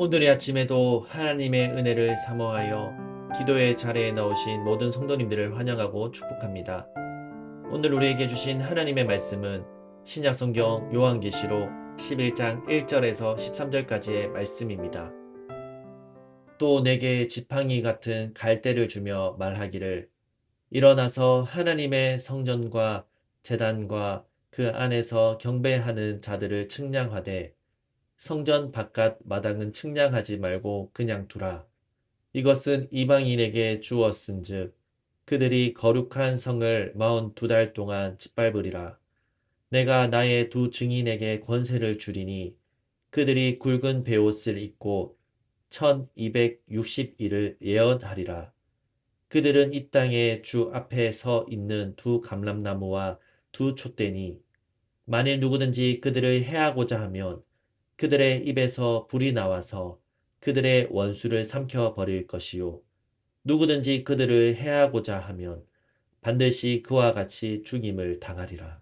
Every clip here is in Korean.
오늘의 아침에도 하나님의 은혜를 사모하여 기도의 자리에 나오신 모든 성도님들을 환영하고 축복합니다. 오늘 우리에게 주신 하나님의 말씀은 신약성경 요한계시록 11장 1절에서 13절까지의 말씀입니다. 또 내게 지팡이 같은 갈대를 주며 말하기를 일어나서 하나님의 성전과 제단과 그 안에서 경배하는 자들을 측량하되 성전 바깥 마당은 측량하지 말고 그냥 두라. 이것은 이방인에게 주었은즉 그들이 거룩한 성을 42달 동안 짓밟으리라. 내가 나의 두 증인에게 권세를 주리니 그들이 굵은 베옷을 입고 1260일을 예언하리라. 그들은 이 땅에 주 앞에 서 있는 두 감람나무와 두 촛대니 만일 누구든지 그들을 해하고자 하면 그들의 입에서 불이 나와서 그들의 원수를 삼켜 버릴 것이요. 누구든지 그들을 해하고자 하면 반드시 그와 같이 죽임을 당하리라.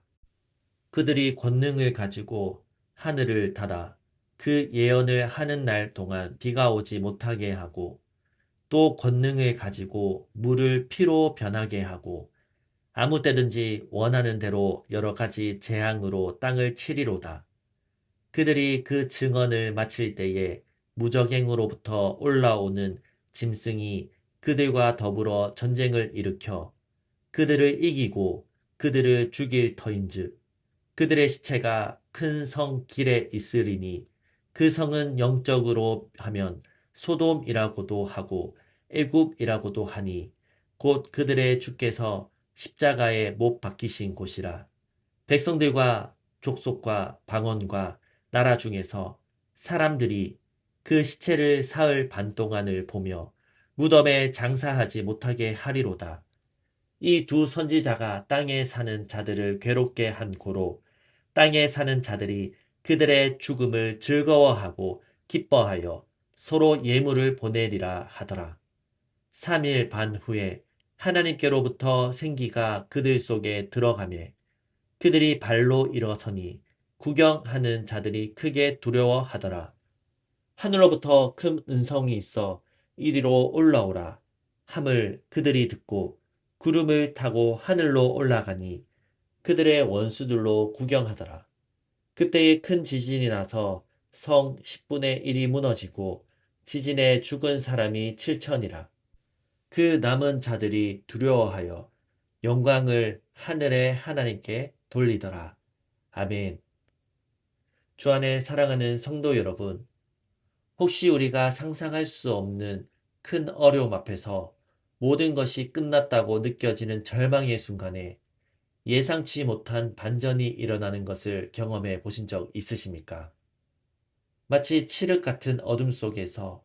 그들이 권능을 가지고 하늘을 닫아 그 예언을 하는 날 동안 비가 오지 못하게 하고 또 권능을 가지고 물을 피로 변하게 하고 아무 때든지 원하는 대로 여러 가지 재앙으로 땅을 치리로다. 그들이 그 증언을 마칠 때에 무적행으로부터 올라오는 짐승이 그들과 더불어 전쟁을 일으켜 그들을 이기고 그들을 죽일 터인즉 그들의 시체가 큰 성 길에 있으리니 그 성은 영적으로 하면 소돔이라고도 하고 애굽이라고도 하니 곧 그들의 주께서 십자가에 못 박히신 곳이라. 백성들과 족속과 방언과 나라 중에서 사람들이 그 시체를 사흘 반 동안을 보며 무덤에 장사하지 못하게 하리로다. 이 두 선지자가 땅에 사는 자들을 괴롭게 한 고로 땅에 사는 자들이 그들의 죽음을 즐거워하고 기뻐하여 서로 예물을 보내리라 하더라. 3일 반 후에 하나님께로부터 생기가 그들 속에 들어가매 그들이 발로 일어서니 구경하는 자들이 크게 두려워하더라. 하늘로부터 큰 음성이 있어 이리로 올라오라 함을 그들이 듣고 구름을 타고 하늘로 올라가니 그들의 원수들로 구경하더라. 그때에 큰 지진이 나서 성 10분의 1이 무너지고 지진에 죽은 사람이 7천이라. 그 남은 자들이 두려워하여 영광을 하늘의 하나님께 돌리더라. 아멘. 주 안에 사랑하는 성도 여러분, 혹시 우리가 상상할 수 없는 큰 어려움 앞에서 모든 것이 끝났다고 느껴지는 절망의 순간에 예상치 못한 반전이 일어나는 것을 경험해 보신 적 있으십니까? 마치 칠흑 같은 어둠 속에서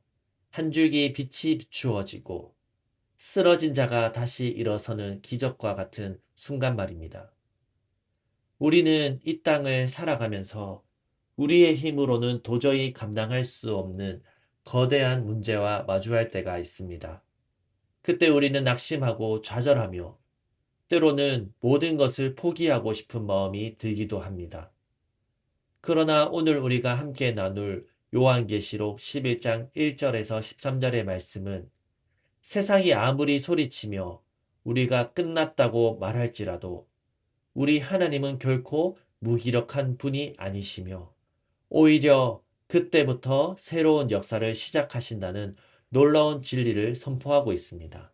한 줄기 빛이 비추어지고 쓰러진 자가 다시 일어서는 기적과 같은 순간 말입니다. 우리는 이 땅을 살아가면서 우리의 힘으로는 도저히 감당할 수 없는 거대한 문제와 마주할 때가 있습니다. 그때 우리는 낙심하고 좌절하며 때로는 모든 것을 포기하고 싶은 마음이 들기도 합니다. 그러나 오늘 우리가 함께 나눌 요한계시록 11장 1절에서 13절의 말씀은 세상이 아무리 소리치며 우리가 끝났다고 말할지라도 우리 하나님은 결코 무기력한 분이 아니시며 오히려 그때부터 새로운 역사를 시작하신다는 놀라운 진리를 선포하고 있습니다.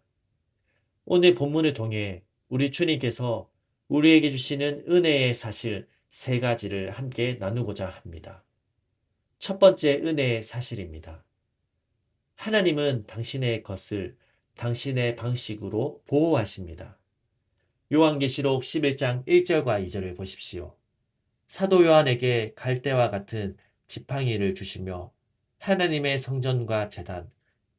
오늘 본문을 통해 우리 주님께서 우리에게 주시는 은혜의 사실 세 가지를 함께 나누고자 합니다. 첫 번째 은혜의 사실입니다. 하나님은 당신의 것을 당신의 방식으로 보호하십니다. 요한계시록 11장 1절과 2절을 보십시오. 사도 요한에게 갈대와 같은 지팡이를 주시며 하나님의 성전과 제단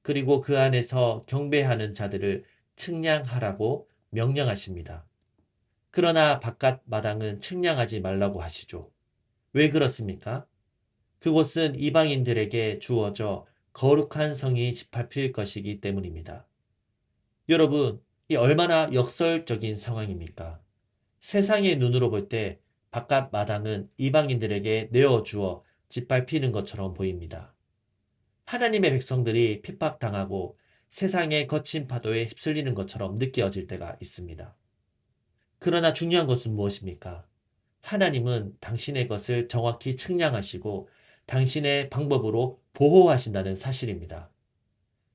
그리고 그 안에서 경배하는 자들을 측량하라고 명령하십니다. 그러나 바깥 마당은 측량하지 말라고 하시죠. 왜 그렇습니까? 그곳은 이방인들에게 주어져 거룩한 성이 짓밟힐 것이기 때문입니다. 여러분, 이 얼마나 역설적인 상황입니까? 세상의 눈으로 볼 때 바깥 마당은 이방인들에게 내어주어 짓밟히는 것처럼 보입니다. 하나님의 백성들이 핍박당하고 세상의 거친 파도에 휩쓸리는 것처럼 느껴질 때가 있습니다. 그러나 중요한 것은 무엇입니까? 하나님은 당신의 것을 정확히 측량하시고 당신의 방법으로 보호하신다는 사실입니다.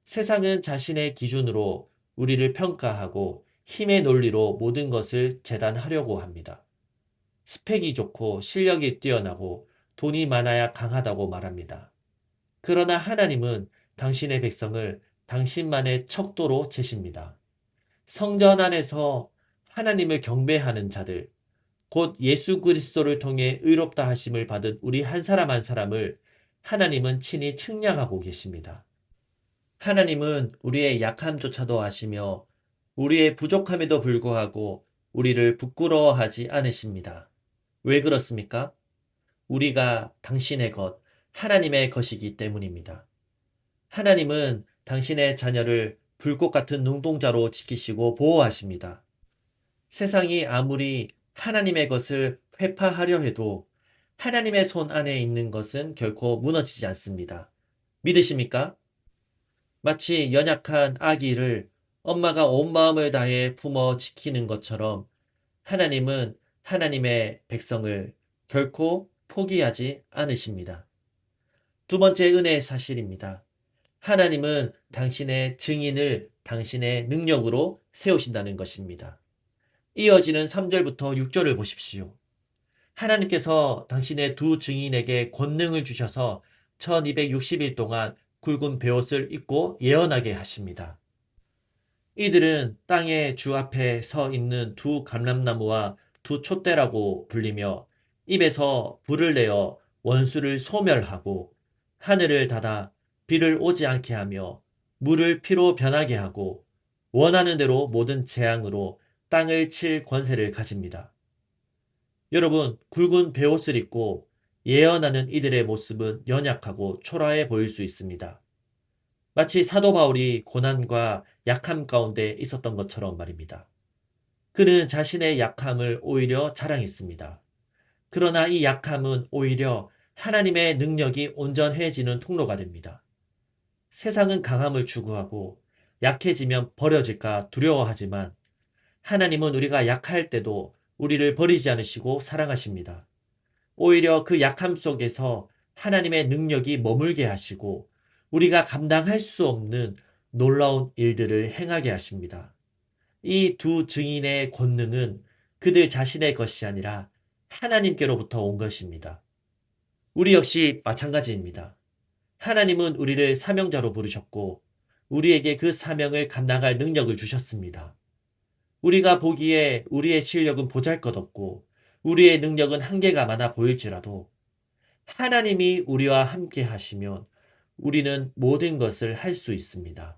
세상은 자신의 기준으로 우리를 평가하고 힘의 논리로 모든 것을 재단하려고 합니다. 스펙이 좋고 실력이 뛰어나고 돈이 많아야 강하다고 말합니다. 그러나 하나님은 당신의 백성을 당신만의 척도로 재십니다. 성전 안에서 하나님을 경배하는 자들, 곧 예수 그리스도를 통해 의롭다 하심을 받은 우리 한 사람 한 사람을 하나님은 친히 측량하고 계십니다. 하나님은 우리의 약함조차도 아시며 우리의 부족함에도 불구하고 우리를 부끄러워하지 않으십니다. 왜 그렇습니까? 우리가 당신의 것, 하나님의 것이기 때문입니다. 하나님은 당신의 자녀를 불꽃 같은 눈동자로 지키시고 보호하십니다. 세상이 아무리 하나님의 것을 회파하려 해도 하나님의 손 안에 있는 것은 결코 무너지지 않습니다. 믿으십니까? 마치 연약한 아기를 엄마가 온 마음을 다해 품어 지키는 것처럼 하나님은 하나님의 백성을 결코 포기하지 않으십니다. 두 번째 은혜의 사실입니다. 하나님은 당신의 증인을 당신의 능력으로 세우신다는 것입니다. 이어지는 3절부터 6절을 보십시오. 하나님께서 당신의 두 증인에게 권능을 주셔서 1260일 동안 굵은 베옷을 입고 예언하게 하십니다. 이들은 땅의 주 앞에 서 있는 두 감람나무와 두 촛대라고 불리며 입에서 불을 내어 원수를 소멸하고 하늘을 닫아 비를 오지 않게 하며 물을 피로 변하게 하고 원하는 대로 모든 재앙으로 땅을 칠 권세를 가집니다. 여러분, 굵은 베옷을 입고 예언하는 이들의 모습은 연약하고 초라해 보일 수 있습니다. 마치 사도 바울이 고난과 약함 가운데 있었던 것처럼 말입니다. 그는 자신의 약함을 오히려 자랑했습니다. 그러나 이 약함은 오히려 하나님의 능력이 온전해지는 통로가 됩니다. 세상은 강함을 추구하고 약해지면 버려질까 두려워하지만 하나님은 우리가 약할 때도 우리를 버리지 않으시고 사랑하십니다. 오히려 그 약함 속에서 하나님의 능력이 머물게 하시고 우리가 감당할 수 없는 놀라운 일들을 행하게 하십니다. 이 두 증인의 권능은 그들 자신의 것이 아니라 하나님께로부터 온 것입니다. 우리 역시 마찬가지입니다. 하나님은 우리를 사명자로 부르셨고 우리에게 그 사명을 감당할 능력을 주셨습니다. 우리가 보기에 우리의 실력은 보잘것없고 우리의 능력은 한계가 많아 보일지라도 하나님이 우리와 함께 하시면 우리는 모든 것을 할 수 있습니다.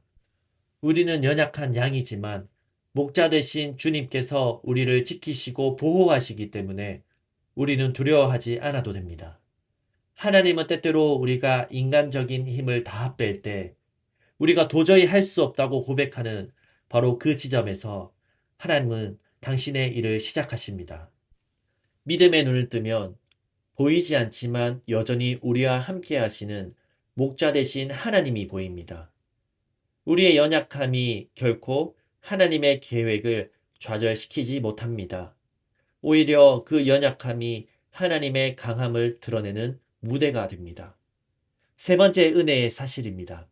우리는 연약한 양이지만 목자 되신 주님께서 우리를 지키시고 보호하시기 때문에 우리는 두려워하지 않아도 됩니다. 하나님은 때때로 우리가 인간적인 힘을 다 뺄 때 우리가 도저히 할 수 없다고 고백하는 바로 그 지점에서 하나님은 당신의 일을 시작하십니다. 믿음의 눈을 뜨면 보이지 않지만 여전히 우리와 함께 하시는 목자 되신 하나님이 보입니다. 우리의 연약함이 결코 하나님의 계획을 좌절시키지 못합니다. 오히려 그 연약함이 하나님의 강함을 드러내는 무대가 됩니다. 세 번째 은혜의 사실입니다.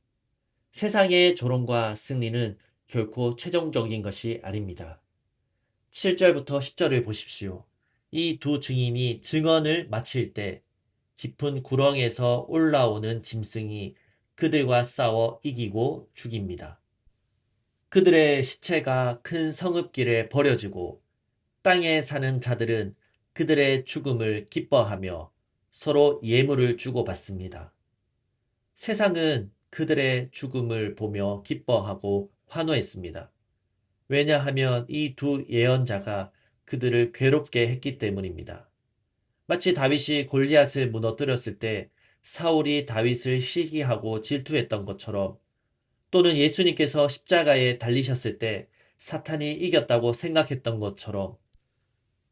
세상의 조롱과 승리는 결코 최종적인 것이 아닙니다. 7절부터 10절을 보십시오. 이 두 증인이 증언을 마칠 때 깊은 구렁에서 올라오는 짐승이 그들과 싸워 이기고 죽입니다. 그들의 시체가 큰 성읍길에 버려지고 땅에 사는 자들은 그들의 죽음을 기뻐하며 서로 예물을 주고받습니다. 세상은 그들의 죽음을 보며 기뻐하고 환호했습니다. 왜냐하면 이 두 예언자가 그들을 괴롭게 했기 때문입니다. 마치 다윗이 골리앗을 무너뜨렸을 때 사울이 다윗을 시기하고 질투했던 것처럼 또는 예수님께서 십자가에 달리셨을 때 사탄이 이겼다고 생각했던 것처럼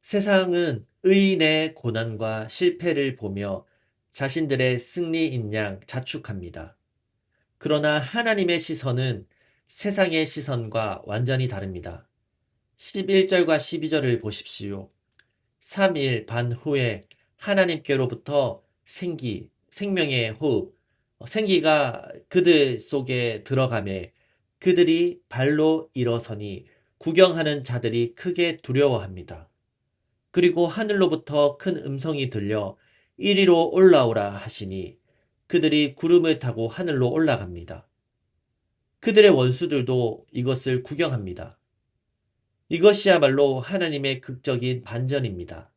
세상은 의인의 고난과 실패를 보며 자신들의 승리인 양 자축합니다. 그러나 하나님의 시선은 세상의 시선과 완전히 다릅니다. 11절과 12절을 보십시오. 3일 반 후에 하나님께로부터 생명의 호흡, 생기가 그들 속에 들어가매 그들이 발로 일어서니 구경하는 자들이 크게 두려워합니다. 그리고 하늘로부터 큰 음성이 들려 이리로 올라오라 하시니 그들이 구름을 타고 하늘로 올라갑니다. 그들의 원수들도 이것을 구경합니다. 이것이야말로 하나님의 극적인 반전입니다.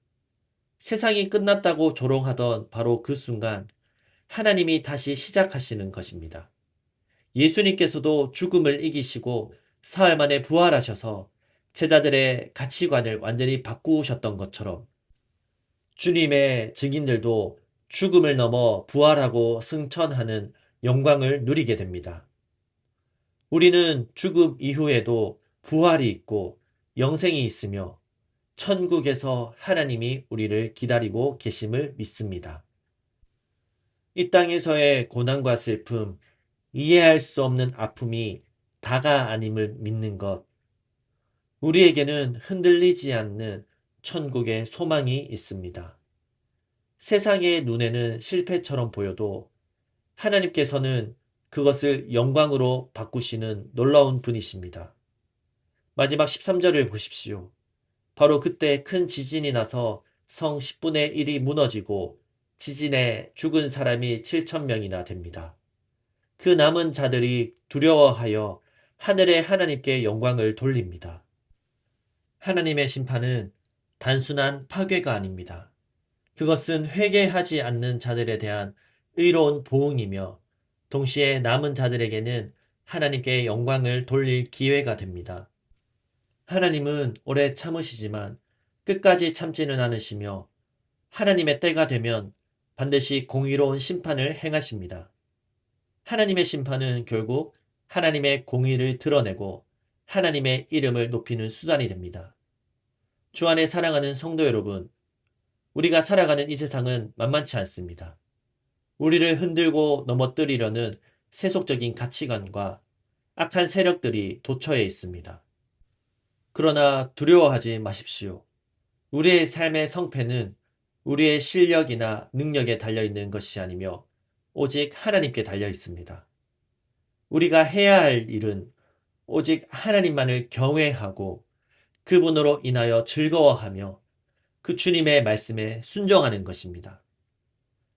세상이 끝났다고 조롱하던 바로 그 순간 하나님이 다시 시작하시는 것입니다. 예수님께서도 죽음을 이기시고 사흘 만에 부활하셔서 제자들의 가치관을 완전히 바꾸셨던 것처럼 주님의 증인들도 죽음을 넘어 부활하고 승천하는 영광을 누리게 됩니다. 우리는 죽음 이후에도 부활이 있고 영생이 있으며 천국에서 하나님이 우리를 기다리고 계심을 믿습니다. 이 땅에서의 고난과 슬픔, 이해할 수 없는 아픔이 다가 아님을 믿는 것, 우리에게는 흔들리지 않는 천국의 소망이 있습니다. 세상의 눈에는 실패처럼 보여도 하나님께서는 그것을 영광으로 바꾸시는 놀라운 분이십니다. 마지막 13절을 보십시오. 바로 그때 큰 지진이 나서 성 10분의 1이 무너지고 지진에 죽은 사람이 7,000명이나 됩니다. 그 남은 자들이 두려워하여 하늘의 하나님께 영광을 돌립니다. 하나님의 심판은 단순한 파괴가 아닙니다. 그것은 회개하지 않는 자들에 대한 의로운 보응이며 동시에 남은 자들에게는 하나님께 영광을 돌릴 기회가 됩니다. 하나님은 오래 참으시지만 끝까지 참지는 않으시며 하나님의 때가 되면 반드시 공의로운 심판을 행하십니다. 하나님의 심판은 결국 하나님의 공의를 드러내고 하나님의 이름을 높이는 수단이 됩니다. 주 안에 사랑하는 성도 여러분, 우리가 살아가는 이 세상은 만만치 않습니다. 우리를 흔들고 넘어뜨리려는 세속적인 가치관과 악한 세력들이 도처에 있습니다. 그러나 두려워하지 마십시오. 우리의 삶의 성패는 우리의 실력이나 능력에 달려있는 것이 아니며 오직 하나님께 달려 있습니다. 우리가 해야 할 일은 오직 하나님만을 경외하고 그분으로 인하여 즐거워하며 그 주님의 말씀에 순종하는 것입니다.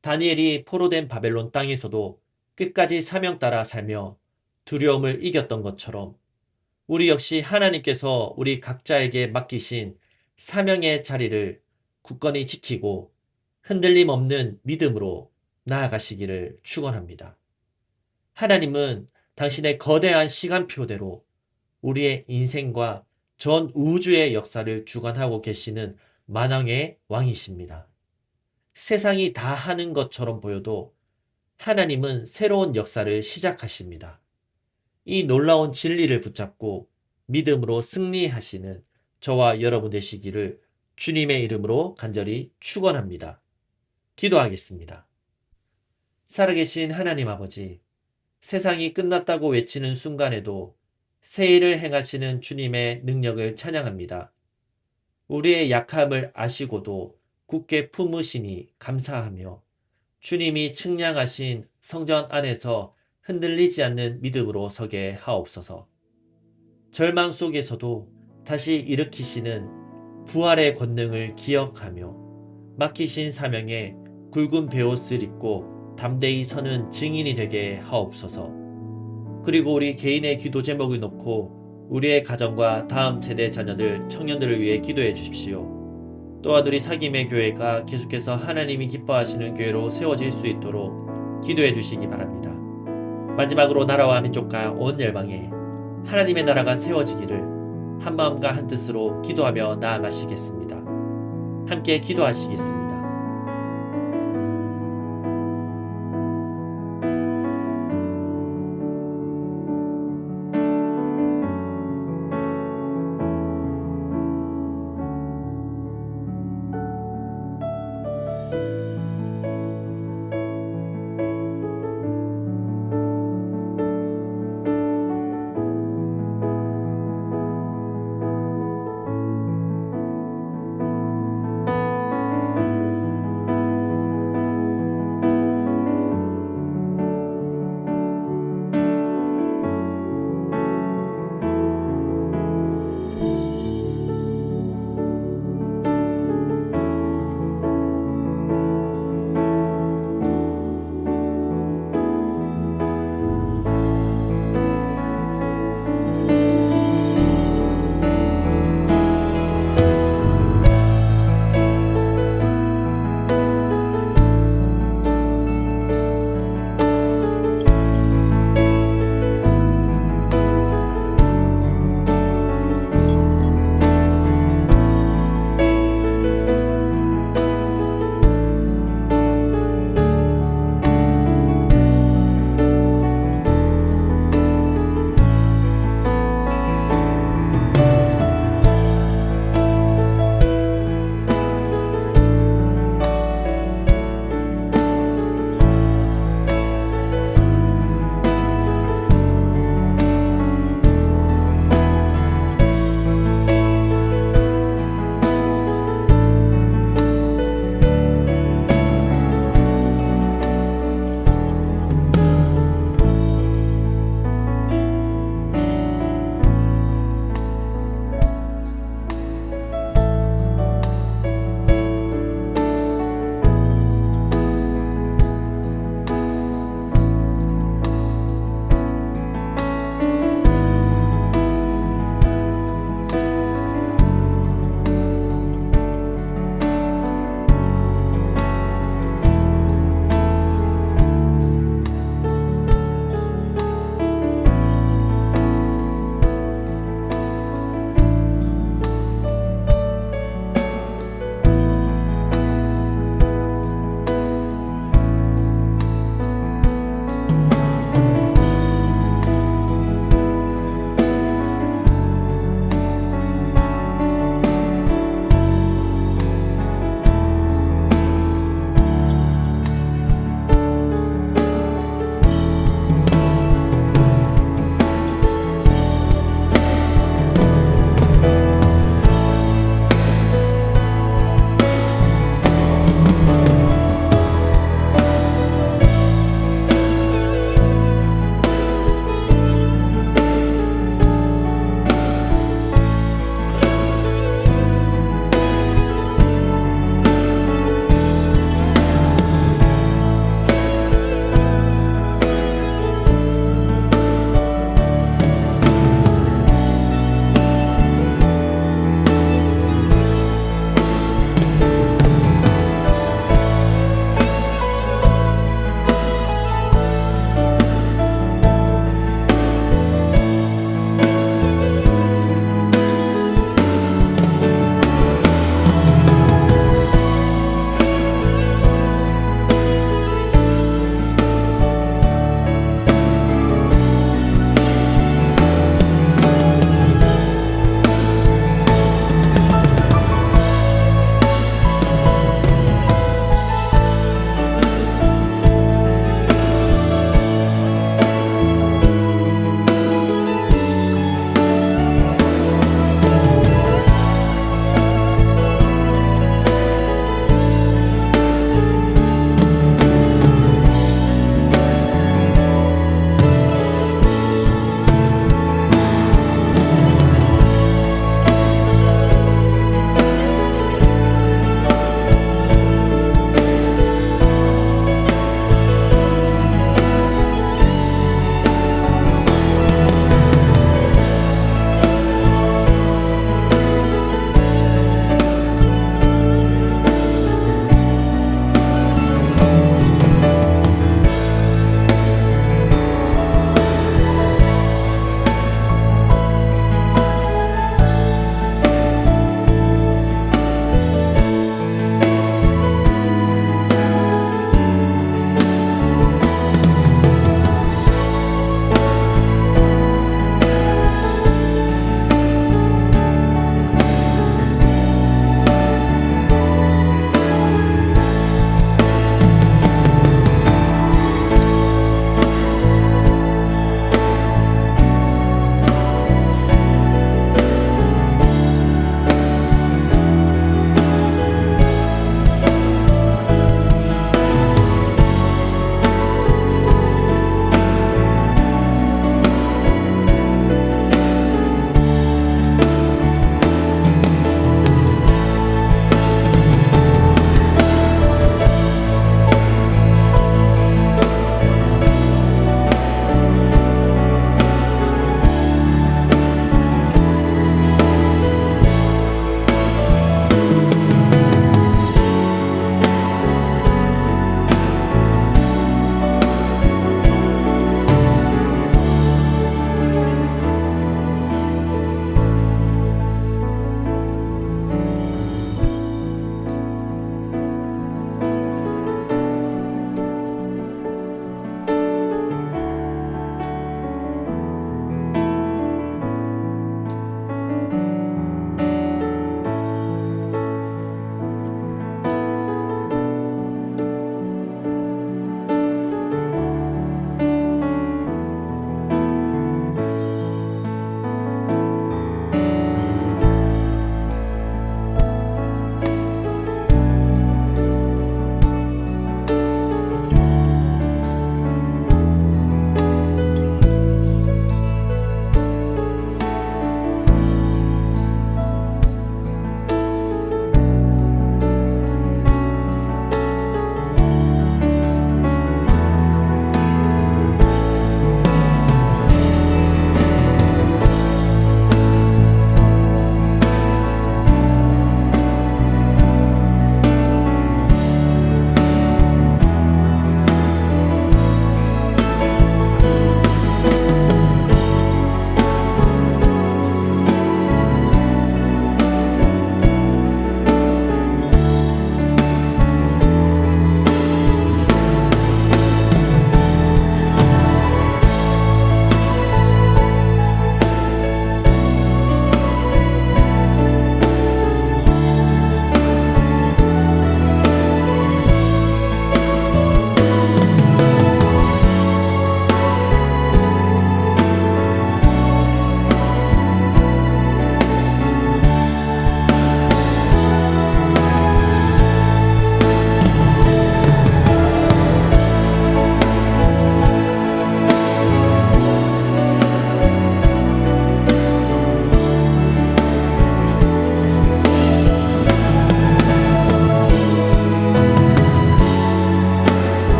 다니엘이 포로된 바벨론 땅에서도 끝까지 사명 따라 살며 두려움을 이겼던 것처럼 우리 역시 하나님께서 우리 각자에게 맡기신 사명의 자리를 굳건히 지키고 흔들림 없는 믿음으로 나아가시기를 축원합니다. 하나님은 당신의 거대한 시간표대로 우리의 인생과 전 우주의 역사를 주관하고 계시는 만왕의 왕이십니다. 세상이 다 하는 것처럼 보여도 하나님은 새로운 역사를 시작하십니다. 이 놀라운 진리를 붙잡고 믿음으로 승리하시는 저와 여러분 되시기를 주님의 이름으로 간절히 축원합니다. 기도하겠습니다. 살아계신 하나님 아버지, 세상이 끝났다고 외치는 순간에도 새 일을 행하시는 주님의 능력을 찬양합니다. 우리의 약함을 아시고도 굳게 품으시니 감사하며 주님이 측량하신 성전 안에서 흔들리지 않는 믿음으로 서게 하옵소서. 절망 속에서도 다시 일으키시는 부활의 권능을 기억하며 맡기신 사명에 굵은 베옷을 입고 담대히 서는 증인이 되게 하옵소서. 그리고 우리 개인의 기도 제목을 놓고 우리의 가정과 다음 세대 자녀들, 청년들을 위해 기도해 주십시오. 또한 우리 사김의 교회가 계속해서 하나님이 기뻐하시는 교회로 세워질 수 있도록 기도해 주시기 바랍니다. 마지막으로 나라와 민족과 온 열방에 하나님의 나라가 세워지기를 한마음과 한뜻으로 기도하며 나아가시겠습니다. 함께 기도하시겠습니다.